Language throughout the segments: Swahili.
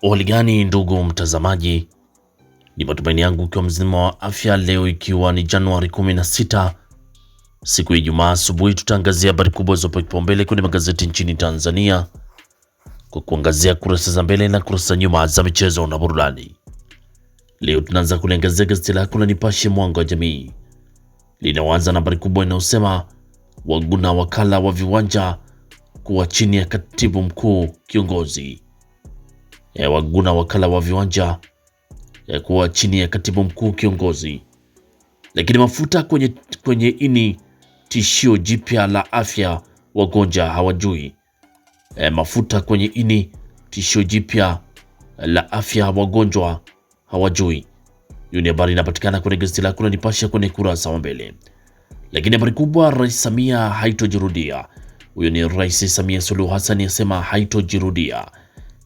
Hali gani ndugu mtazamaji, ni matumaini yangu ukiwa mzima wa afya. Leo ikiwa ni Januari 16 siku ya Ijumaa asubuhi, tutaangazia habari kubwa zopa kipaumbele kwenye magazeti nchini Tanzania kwa kuangazia kurasa za mbele na kurasa nyuma za michezo na burudani. Leo tunaanza kuliangazia gazeti lako la Nipashe Mwanga wa Jamii, linaanza na habari kubwa inayosema Waguna wakala wa viwanja kuwa chini ya katibu mkuu kiongozi. Waguna wakala wa viwanja kuwa chini ya katibu mkuu kiongozi. Lakini mafuta kwenye ini tishio jipya la afya, wagonjwa hawajui. Mafuta kwenye ini tishio jipya la afya, wagonjwa hawajui. Hiyo ni habari inapatikana kwenye gazeti lako la Nipashe kwenye kurasa wa mbele. Lakini habari kubwa, Rais Samia haitojirudia. Huyo ni Rais Samia Suluhu Hassan asema haitojirudia.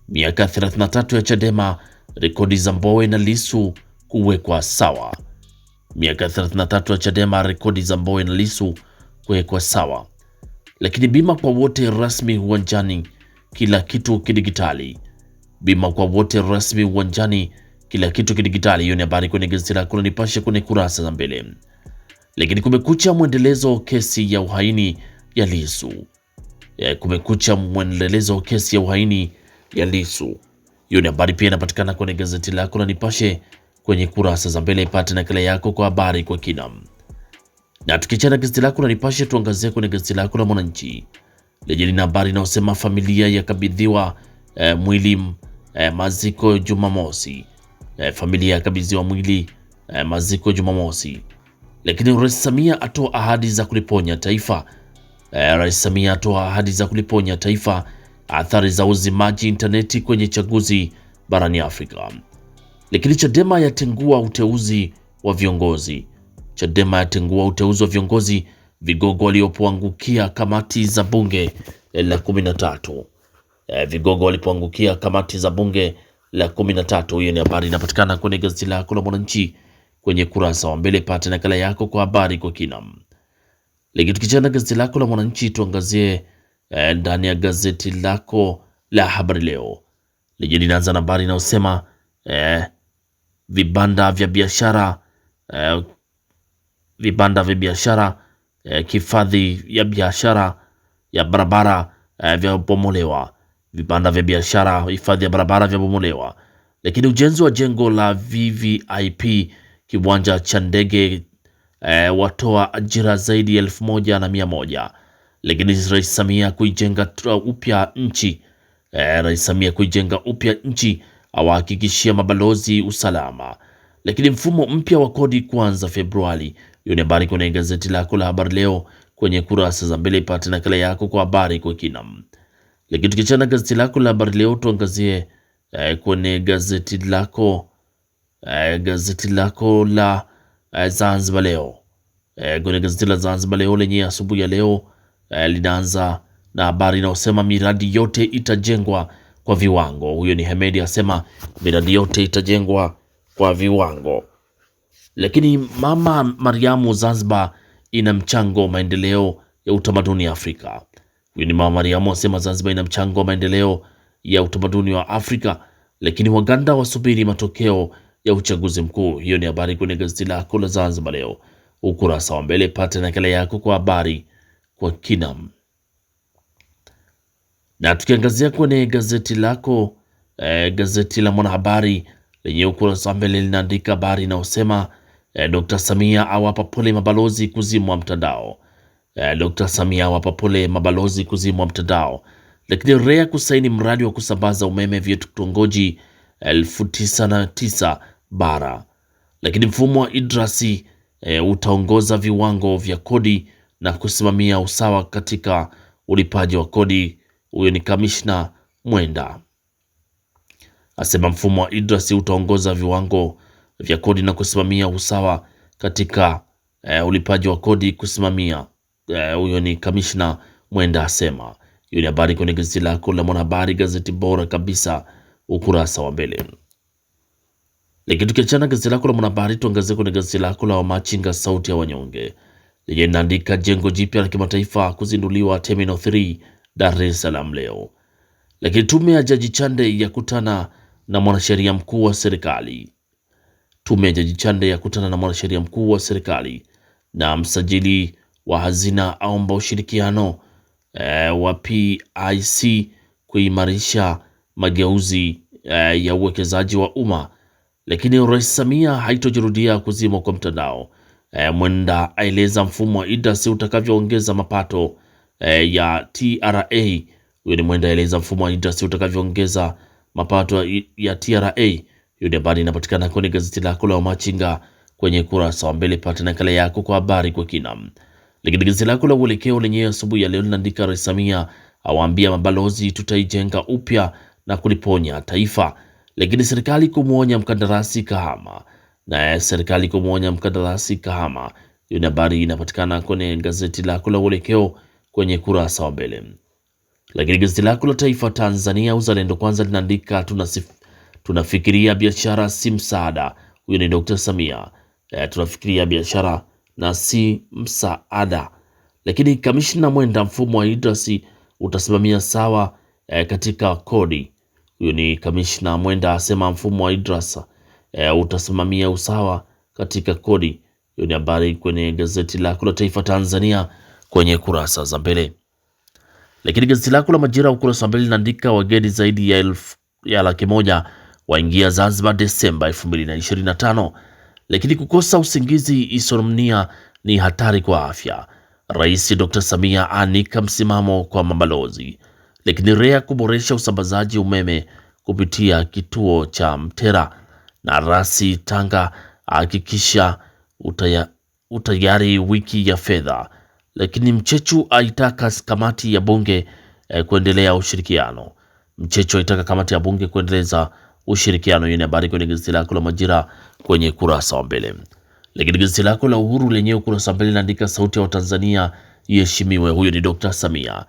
Miaka 33 ya Chadema, rekodi za Mbowe na Lissu kuwekwa sawa. Miaka 33 ya Chadema, rekodi za Mbowe na Lissu kuwekwa sawa. Lakini bima kwa wote rasmi uwanjani, kila kitu kidigitali. Bima kwa wote rasmi uwanjani, kila kitu kidigitali. Hiyo ni habari kwenye gazeti lako la Nipashe kwenye kurasa za mbele. Lakini kumekucha mwendelezo kesi ya uhaini ya Lissu. Kumekucha mwendelezo kesi ya uhaini ya Lissu. Hiyo ni habari pia inapatikana kwenye gazeti lako la Nipashe kwenye kurasa za mbele. Ipate nakala yako kwa habari kwa kina. Na tukichana gazeti lako la Nipashe, tuangazie kwenye gazeti lako la Mwananchi lenye lina habari inayosema familia yakabidhiwa mwili maziko Jumamosi. Familia yakabidhiwa mwili maziko Jumamosi. Lakini Rais Samia atoa ahadi za kuliponya taifa. Rais Samia atoa ahadi za kuliponya taifa. Athari za uzimaji interneti kwenye chaguzi barani Afrika. Lakini Chadema yatengua uteuzi wa viongozi. Chadema yatengua uteuzi wa viongozi, vigogo waliopoangukia kamati za bunge la 13. Vigogo walipoangukia kamati za bunge la 13. Hiyo ni habari inapatikana kwenye gazeti lako la Mwananchi kwenye kurasa wa mbele. Pata nakala yako kwa habari kwa kina. Lakini tukichana gazeti lako la Mwananchi, tuangazie ndani ya gazeti lako la Habari Leo lenye linaanza na habari inayosema vibanda vya biashara hifadhi ya biashara ya barabara vya bomolewa. Vibanda vya biashara hifadhi ya barabara vya bomolewa. Lakini ujenzi wa jengo la VVIP kiwanja cha ndege watoa ajira zaidi ya 1100. Lakini Rais Samia kuijenga upya nchi. Rais Samia kuijenga upya nchi, awahakikishia mabalozi usalama. Lakini mfumo mpya wa kodi kuanza Februari. Hiyo ni habari kwenye gazeti lako la Habari Leo kwenye kurasa za mbele. Ipate nakala yako kwa habari kwa kina. Lakini tukichana gazeti lako la Habari Leo, tuangazie kwenye gazeti lako la Zanzibar Leo. Kwenye gazeti la Zanzibar Leo lenye asubuhi ya leo linaanza na habari inayosema miradi yote itajengwa kwa viwango. Huyo ni Hemedi asema miradi yote itajengwa kwa viwango. Lakini Mama Mariamu Zanzibar ina mchango maendeleo ya utamaduni Afrika. Huyo ni Mama Mariamu asema Zanzibar ina mchango wa maendeleo ya utamaduni wa Afrika. Lakini Waganda wasubiri matokeo ya uchaguzi mkuu. Hiyo ni habari kwenye gazeti lako la Zanzibar Leo ukurasa wa mbele. Pata nakala yako kwa habari kwa kina. Na tukiangazia kwenye gazeti lako gazeti la Mwanahabari lenye ukurasa wa mbele linaandika habari inayosema Dr. Samia awapa pole mabalozi kuzimwa mtandao. Dr. Samia awapa pole mabalozi kuzimwa mtandao. Lakini REA kusaini mradi wa kusambaza umeme vitongoji 1099 bara. Lakini mfumo wa IDRASI utaongoza viwango vya kodi na kusimamia usawa katika ulipaji wa kodi. Huyo ni Kamishna Mwenda asema mfumo wa IDRASI utaongoza viwango vya kodi na kusimamia usawa katika ulipaji wa kodi kusimamia. Huyo ni Kamishna Mwenda asema. Hiyo ni habari kwenye gazeti lako la Mwanahabari, gazeti bora kabisa ukurasa wa mbele. Lakini tukiachana gazeti lako la Mwanahabari, tuangazie kwenye gazeti lako la Wamachinga sauti ya wanyonge lenye linaandika jengo jipya la kimataifa kuzinduliwa Terminal 3 Dar es Salaam leo. Lakini tume ya Jaji Chande yakutana na mwanasheria mkuu wa serikali. Tume ya Jaji Chande yakutana na mwanasheria mkuu wa serikali, na msajili wa hazina aomba ushirikiano wa PIC kuimarisha mageuzi ya uwekezaji wa umma. Lakini Rais Samia haitojirudia kuzimwa kwa mtandao. Mwenda aeleza mfumo wa IDRAS utakavyoongeza mapato ya TRA. Huyo ni Mwenda aeleza mfumo wa IDRAS utakavyoongeza mapato ya TRA. Hiyo ni habari inapatikana kwenye gazeti lako la Machinga kwenye kurasa wa mbele. Pata nakala yako kwa habari kwa kina. Lakini gazeti lako la Uelekeo lenyewe asubuhi ya leo linaandika Rais Samia awaambia mabalozi tutaijenga upya na kuliponya taifa. Lakini serikali kumwonya mkandarasi Kahama, na serikali kumwonya mkandarasi Kahama. Hiyo ni habari inapatikana kwenye gazeti lako la Uelekeo kwenye kurasa wa mbele. Lakini gazeti lako la Taifa Tanzania Uzalendo Kwanza linaandika tunafikiria biashara si msaada. Huyo ni Dr. Samia. Tunafikiria biashara na si msaada. Lakini kamishna Mwenda, mfumo wa IDRAS utasimamia sawa katika kodi. Huyo ni kamishna Mwenda asema mfumo wa IDRAS utasimamia usawa katika kodi. Hiyo ni habari kwenye gazeti lako la Taifa Tanzania kwenye kurasa za mbele. Lakini gazeti lako la Majira ukurasa wa mbele linaandika wageni zaidi ya 100,000 waingia Zanzibar Desemba 2025. Lakini kukosa usingizi insomnia ni hatari kwa afya. Rais Dr. Samia anika msimamo kwa mabalozi. Lakini REA kuboresha usambazaji umeme kupitia kituo cha Mtera. Na rasi Tanga hakikisha utayari wiki ya fedha. Lakini Mchechu aitaka kamati ya bunge kuendelea ushirikiano. Mchechu aitaka kamati ya bunge kuendeleza ushirikiano. Hiyo ni habari kwenye gazeti lako la Majira kwenye kurasa wa mbele. Lakini gazeti lako la Uhuru lenyewe kurasa wa mbele linaandika sauti ya Watanzania iheshimiwe. Huyo ni Dr. Samia.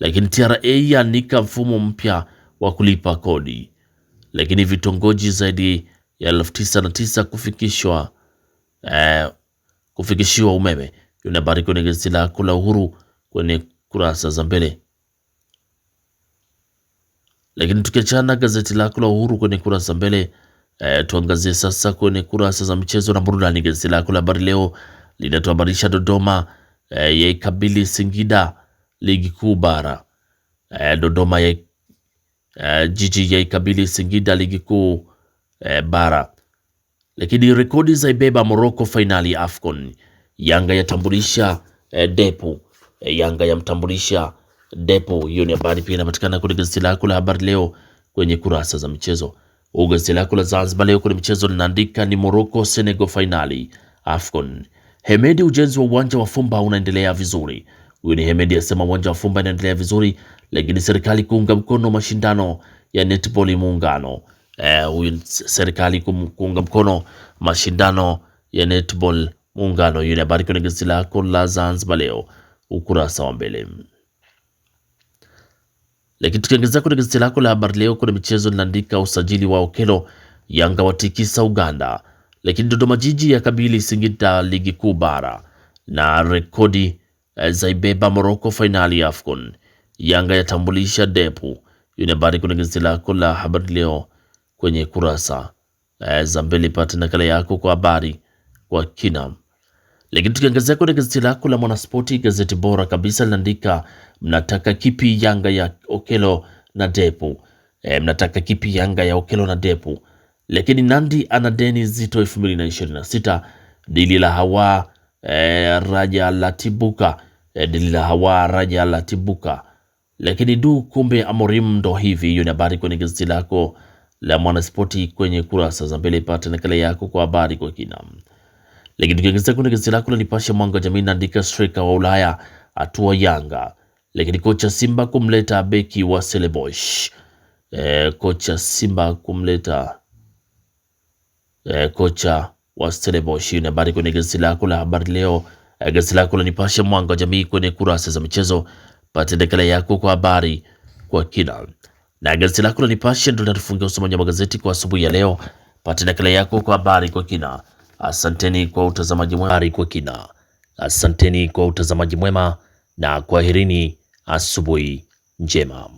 Lakini TRA yanika mfumo mpya wa kulipa kodi. Lakini vitongoji zaidi ya 909 kufikishiwa umeme. Hiyo ni habari kwenye gazeti lako la Uhuru kwenye kurasa za mbele. Lakini tukiachana gazeti lako la Uhuru kwenye kurasa za mbele, tuangazie sasa kwenye kurasa za michezo na burudani. Gazeti lako la Habari Leo linatuhabarisha Dodoma yaikabili Singida ligi kuu bara. Dodoma jiji yaikabili Singida ligi kuu bara. Lakini rekodi za ibeba Morocco fainali ya AFCON. Yanga yatambulisha Depo. Yanga yamtambulisha Depo. Hiyo ni habari pia inapatikana kwenye gazeti lako la Habari Leo kwenye kurasa za michezo. Gazeti lako la Zanzibar Leo kwenye michezo linaandika ni Morocco Senegal fainali AFCON. Hemedi, ujenzi wa uwanja wa Fumba unaendelea vizuri. Huyu ni Hemedi asema uwanja wa Fumba unaendelea vizuri. Lakini serikali kuunga mkono mashindano ya netball muungano. Huyu serikali kuunga mkono mashindano ya netball muungano. Hiyo ni habari kwenye gazeti lako la Zanzibar Leo ukurasa wa mbele. Lakini tukiongezea kwenye gazeti lako la Habari Leo kwenye michezo linaandika usajili wa Okelo, Yanga watikisa Uganda. Lakini Dodoma Jiji ya kabili Singida ligi kuu bara. Na rekodi zaibeba Morocco fainali ya AFCON. Yanga yatambulisha Depo. Hiyo ni habari kwenye gazeti lako la Habari Leo kwenye kurasa za mbele. Pata nakala yako kwa habari kwa kina. Lakini tukiangazia kwenye gazeti lako la Mwanaspoti, gazeti bora kabisa linaandika mnataka kipi Yanga ya Okelo na Depo. Mnataka kipi Yanga ya Okelo na Depo. Lakini Nandi ana deni zito 2026. Dili la Hawa Raja latibuka. Dili la Hawa Raja latibuka. Lakini kumbe Amorim ndo hivi. Hiyo ni habari kwenye gazeti lako la Mwanaspoti kwenye kurasa za mbele. Pata nakala yako kwa habari kwa kina. Lakini tukiongezea kwenye gazeti lako la Nipashe Mwanga wa Jamii naandika striker wa Ulaya atua Yanga. Lakini kocha Simba kumleta beki wa Stellenbosch. Kocha Simba kumleta kocha wa Stellenbosch. Ni habari kwenye gazeti lako la Habari Leo, gazeti lako la Nipashe Mwanga wa Jamii kwenye kurasa za michezo. Pata nakala yako kwa habari kwa kina. Na gazeti lako la Nipashe ndio linatufungia usomaji wa magazeti kwa asubuhi ya leo. Pata nakala yako kwa habari kwa kina. Asanteni kwa utazamaji mwema kwa kina. Asanteni kwa utazamaji mwema na kwaherini, asubuhi njema.